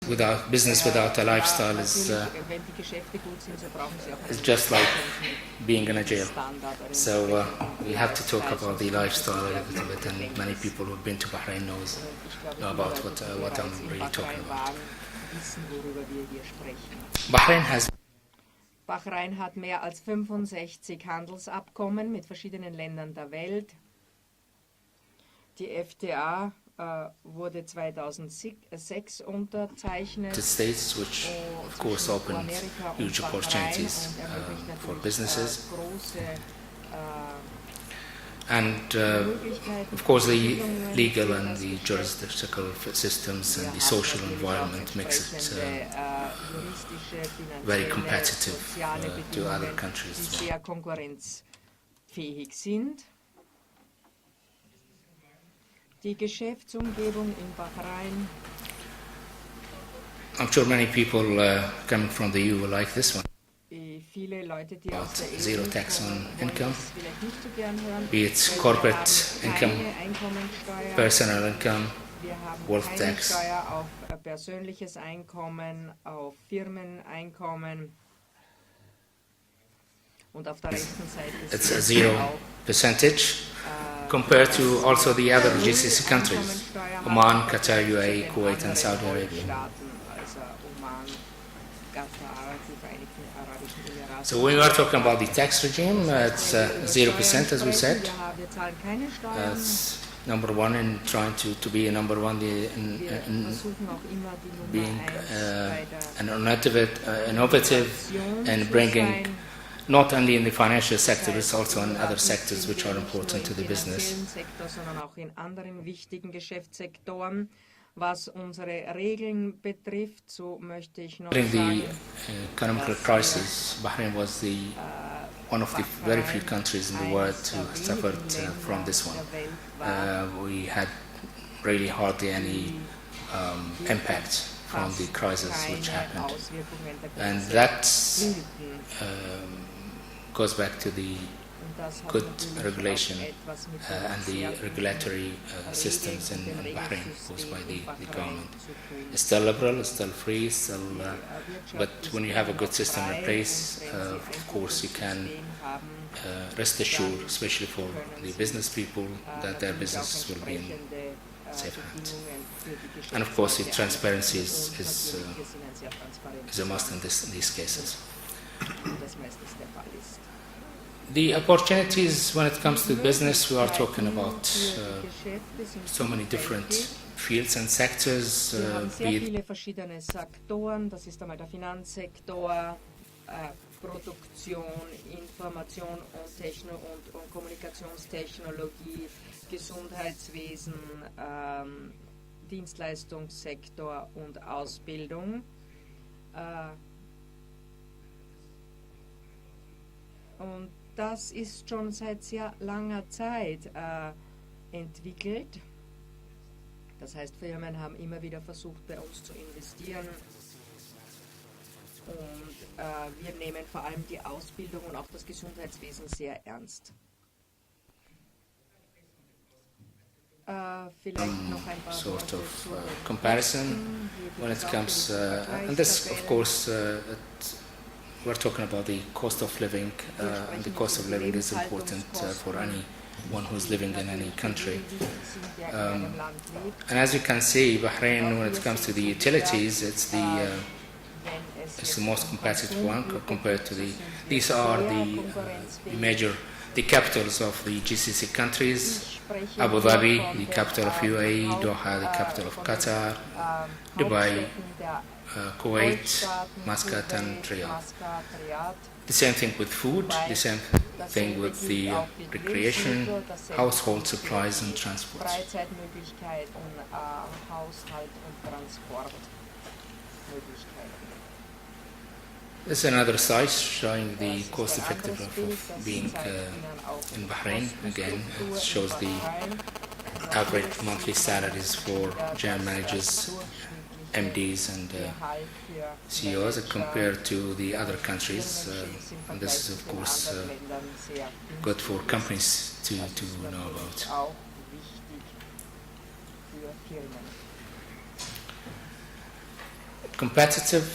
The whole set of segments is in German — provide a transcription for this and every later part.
without business without a lifestyle is just like being in a jail. So we have to talk about the lifestyle a little bit, and many people who've been to Bahrain know about what I'm really talking about. Bahrain hat mehr als 65 Handelsabkommen mit verschiedenen Ländern der Welt. Die FTA wurde 2006 unterzeichnet. The States, which of course opened huge opportunities for businesses. And of course the legal and the jurisdictional systems and the social environment makes it very competitive to other countries. Die sehr konkurrenzfähig sind. Die Geschäftsumgebung in Bahrain. I'm sure many people coming from the EU will like this one. Viele Leute, die About aus der EU zero tax on income, vielleicht nicht so gern hören. be it corporate income, Einkommensteuer. personal income, Wir haben wealth keine tax. Steuer auf persönliches Einkommen, auf Firmeneinkommen. Und auf der rechten Seite It's a 0% compared to also the other GCC countries, Oman, Qatar, UAE, Kuwait and Saudi Arabia. So we are talking about the tax regime. It's 0%, as we said. It's number one in trying to be number one in being an innovative and bringing not only in the financial sector, but also in other sectors which are important to the business. Sondern auch in anderen wichtigen Geschäftssektoren. Was unsere Regeln betrifft, so möchte ich noch During sagen, the economic crisis, Bahrain was one of the very few countries in the world who suffered from this one. We had really hardly any impact from the crisis which happened, and that goes back to the good regulation and the regulatory systems in Bahrain imposed by the government. It's still liberal, it's still free, but when you have a good system in place, of course you can rest assured, especially for the business people, that their businesses will be in safe hands. And of course the transparency is a must in these cases. The opportunities when it comes to business, we are talking about so many different fields and sectors. Wir haben sehr viele verschiedene Sektoren. Das ist einmal der Finanzsektor, Produktion, Information und Kommunikationstechnologie, Gesundheitswesen, Dienstleistungssektor und Ausbildung. Und das ist schon seit sehr langer Zeit entwickelt. Das heißt, Firmen haben immer wieder versucht, bei uns zu investieren. Und wir nehmen vor allem die Ausbildung und auch das Gesundheitswesen sehr ernst. Vielleicht noch ein paar sort of comparison when it comes, and this, of course, we're talking about the cost of living, and the cost of living is important for anyone who's living in any country. And as you can see, Bahrain, when it comes to the utilities, it's the most competitive one compared to these are the capitals of the GCC countries. Abu Dhabi, the capital of UAE, Doha, the capital of Qatar, Dubai, Kuwait, Muscat and Riyadh. The same thing with food, the same thing with the recreation, household supplies and transport. This is another slide showing the cost effectiveness of being in Bahrain. Again, it shows the average monthly salaries for general managers, MDs and CEOs compared to the other countries. And this is of course good for companies to know about. Competitive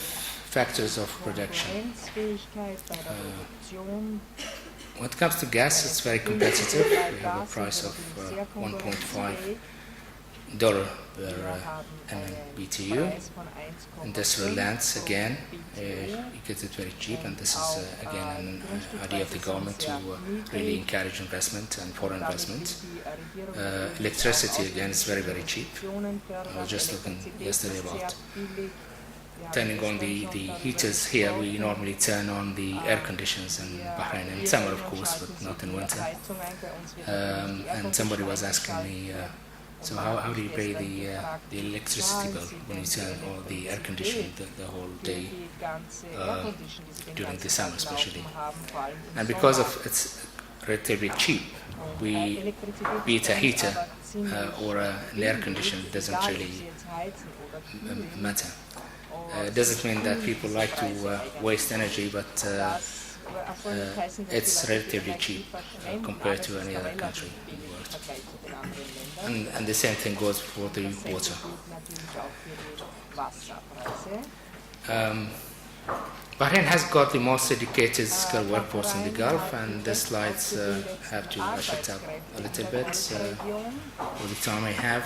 factors of production. Konkurrenzfähigkeit bei der Produktion. When it comes to gas, it's very competitive. We have a price of $1.5 per MMBTU. Industrial lands, again, you get it very cheap, and this is again an idea of the government to really encourage investment and foreign investment. Electricity, again, is very, very cheap. I was just looking yesterday about turning on the heaters here. We normally turn on the air conditions in Bahrain in summer, of course, but not in winter. And somebody was asking me, so how do you pay the electricity bill when you turn on the air conditioning the whole day during the summer especially? And because of it's relatively cheap, we be it a heater or an air conditioner, it doesn't really matter. It doesn't mean that people like to waste energy, but it's relatively cheap compared to any other country in the world. And the same thing goes for the water. Bahrain has got the most educated skilled workforce in the Gulf, and the slides have to rush it up a little bit for the time I have.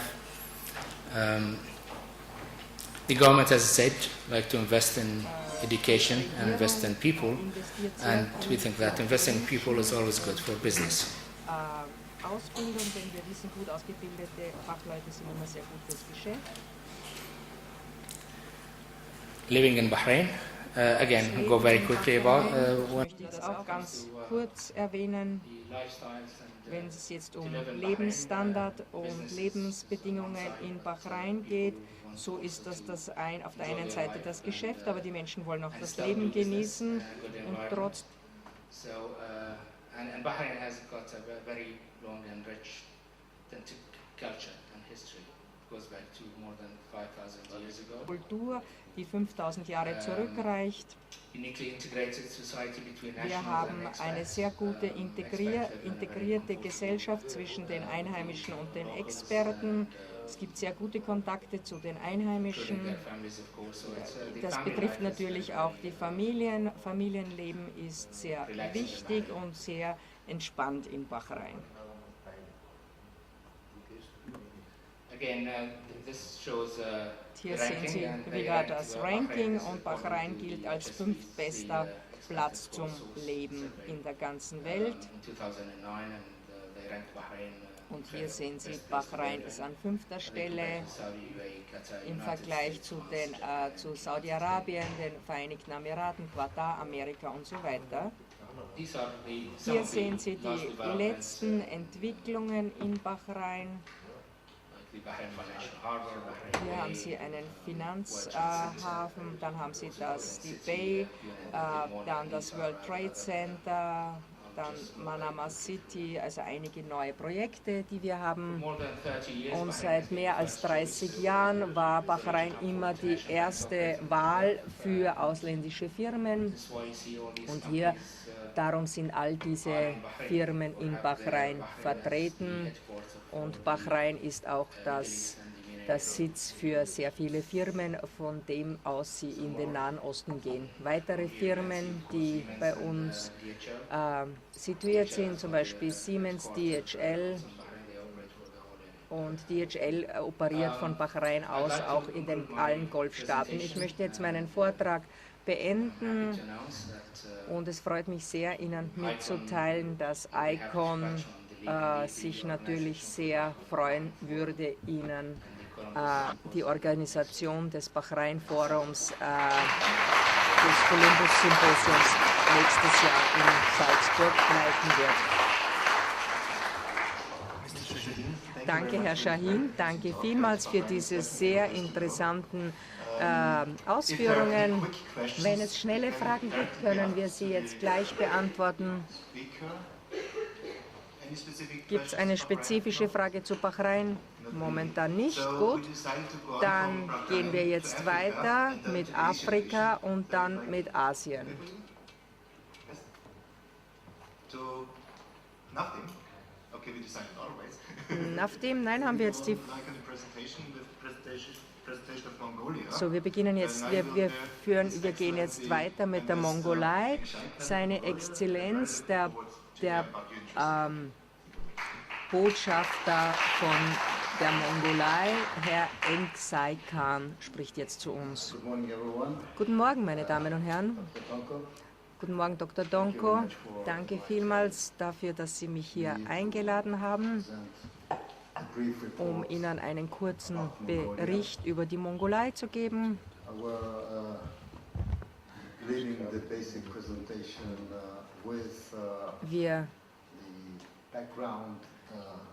The government, as I said, like to invest in education and invest in people, and we think that investing in people is always good for business. Ausbildung, denn wir wissen, gut ausgebildete Fachleute sind immer sehr gut fürs Geschäft. Living in Bahrain, again, I'll go very quickly about. Ich möchte das auch ganz kurz erwähnen, wenn es jetzt um Lebensstandard und Lebensbedingungen in Bahrain geht. So ist das auf der einen Seite das Geschäft, aber die Menschen wollen auch das Leben genießen und trotz. And Bahrain has got a very long and rich authentic culture and history. It goes back to more than 5,000 years ago. Kultur, die 5000 Jahre zurückreicht. Wir haben eine sehr gute integrierte Gesellschaft zwischen den Einheimischen und den Experten. Es gibt sehr gute Kontakte zu den Einheimischen. Das betrifft natürlich auch die Familien. Familienleben ist sehr wichtig und sehr entspannt in Bahrain. Hier sehen Sie wieder das Ranking und Bahrain gilt als 5. bester Platz zum Leben in der ganzen Welt. Und hier sehen Sie, Bahrain ist an 5. Stelle im Vergleich zu Saudi-Arabien, den Vereinigten Emiraten, Katar, Amerika und so weiter. Hier sehen Sie die letzten Entwicklungen in Bahrain. Hier haben Sie einen Finanzhafen, dann haben Sie die Bay, dann das World Trade Center, dann Manama City, also einige neue Projekte, die wir haben. Und seit mehr als 30 Jahren war Bahrain immer die erste Wahl für ausländische Firmen. Und hier, darum sind all diese Firmen in Bahrain vertreten. Und Bahrain ist auch das Sitz für sehr viele Firmen, von dem aus sie in den Nahen Osten gehen. Weitere Firmen, die bei uns situiert sind, zum Beispiel Siemens, DHL. Und DHL operiert von Bahrain aus auch in allen Golfstaaten. Ich möchte jetzt meinen Vortrag beenden und es freut mich sehr, Ihnen mitzuteilen, dass ICON sich natürlich sehr freuen würde, Ihnen die Organisation des Bahrain-Forums, des Columbus-Symposiums nächstes Jahr in Salzburg leiten wird. Danke, Herr Shahin, danke vielmals für diese sehr interessanten Ausführungen. Wenn es schnelle Fragen gibt, können wir sie jetzt gleich beantworten. Gibt es eine spezifische Frage zu Bahrain? Momentan nicht. Gut. Dann gehen wir jetzt weiter mit Afrika und dann mit Asien. Naftim, nein, haben wir jetzt die... So, wir beginnen jetzt, wir gehen jetzt weiter mit der Mongolei. Seine Exzellenz, der Botschafter von der Mongolei, Herr Enksai Khan, spricht jetzt zu uns. Guten Morgen, meine Damen und Herren. Guten Morgen, Dr. Donko. Danke vielmals dafür, dass Sie mich hier eingeladen haben, um Ihnen einen kurzen Bericht über die Mongolei zu geben.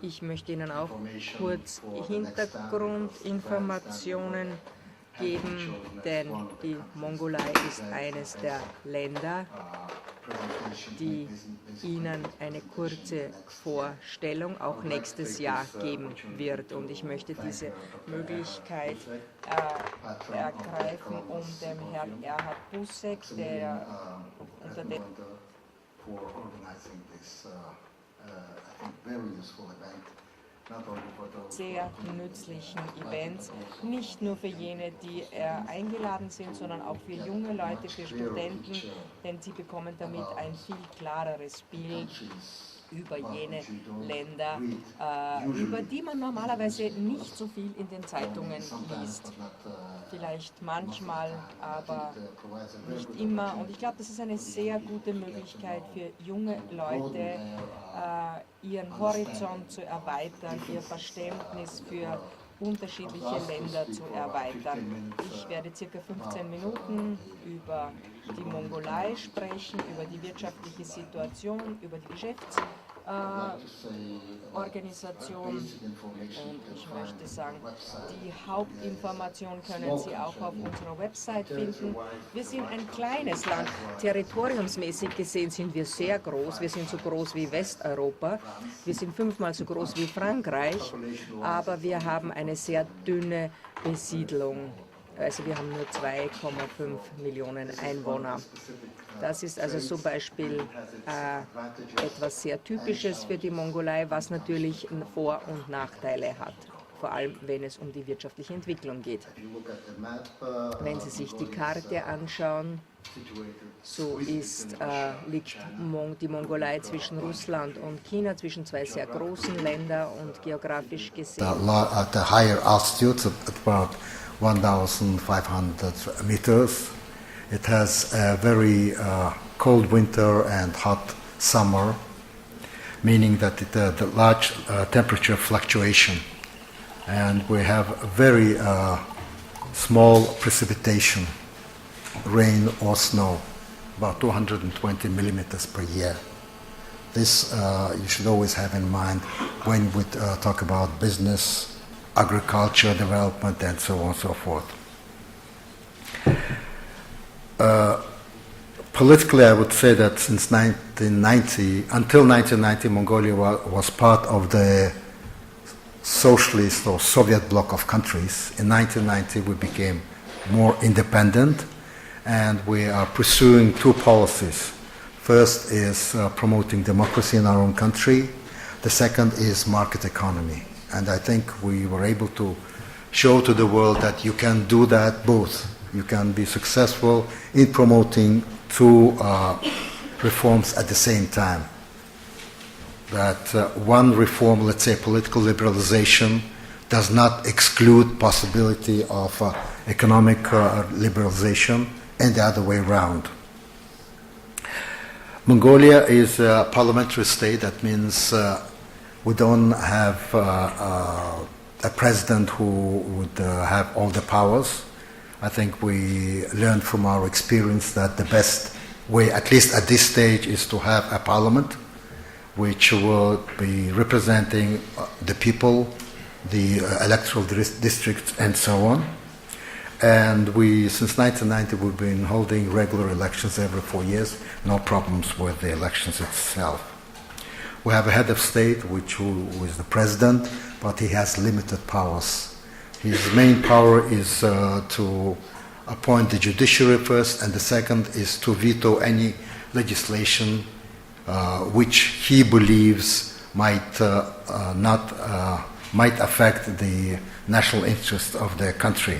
Ich möchte Ihnen auch kurz Hintergrundinformationen geben, denn die Mongolei ist eines der Länder, die Ihnen eine kurze Vorstellung auch nächstes Jahr geben wird. Und ich möchte diese Möglichkeit ergreifen, um dem Herrn Erhard Busek, der unter dem sehr nützlichen Events, nicht nur für jene, die eingeladen sind, sondern auch für junge Leute, für Studenten, denn sie bekommen damit ein viel klareres Bild über jene Länder, über die man normalerweise nicht so viel in den Zeitungen liest. Vielleicht manchmal, aber nicht immer. Und ich glaube, das ist eine sehr gute Möglichkeit für junge Leute, ihren Horizont zu erweitern, ihr Verständnis für unterschiedliche Länder zu erweitern. Ich werde circa 15 Minuten über die Mongolei sprechen, über die wirtschaftliche Situation, über die Geschäftsorganisation. Und ich möchte sagen, die Hauptinformation können Sie auch auf unserer Website finden. Wir sind ein kleines Land. Territoriumsmäßig gesehen sind wir sehr groß. Wir sind so groß wie Westeuropa. Wir sind 5-mal so groß wie Frankreich. Aber wir haben eine sehr dünne Besiedlung. Also wir haben nur 2,5 Millionen Einwohner. Das ist also zum Beispiel etwas sehr Typisches für die Mongolei, was natürlich Vor- und Nachteile hat, vor allem wenn es um die wirtschaftliche Entwicklung geht. Wenn Sie sich die Karte anschauen, so liegt die Mongolei zwischen Russland und China, zwischen zwei sehr großen Ländern und geografisch gesehen. At the higher altitudes, at about 1,500 meters. It has a very cold winter and hot summer, meaning that the large temperature fluctuation. And we have very small precipitation, rain or snow, about 220 millimeters per year. This you should always have in mind when we talk about business, agriculture, development, and so on and so forth. Politically, I would say that since 1990, until 1990, Mongolia was part of the socialist or Soviet bloc of countries. In 1990, we became more independent, and we are pursuing two policies. First is promoting democracy in our own country. The second is market economy. And I think we were able to show to the world that you can do that both. You can be successful in promoting two reforms at the same time. That one reform, let's say political liberalization, does not exclude possibility of economic liberalization, and the other way around. Mongolia is a parliamentary state. That means we don't have a president who would have all the powers. I think we learned from our experience that the best way, at least at this stage, is to have a parliament which will be representing the people, the electoral districts, and so on. And we, since 1990, we've been holding regular elections every 4 years. No problems with the elections itself. We have a head of state, who is the president, but he has limited powers. His main power is to appoint the judiciary first, and the second is to veto any legislation which he believes might not might affect the national interest of the country.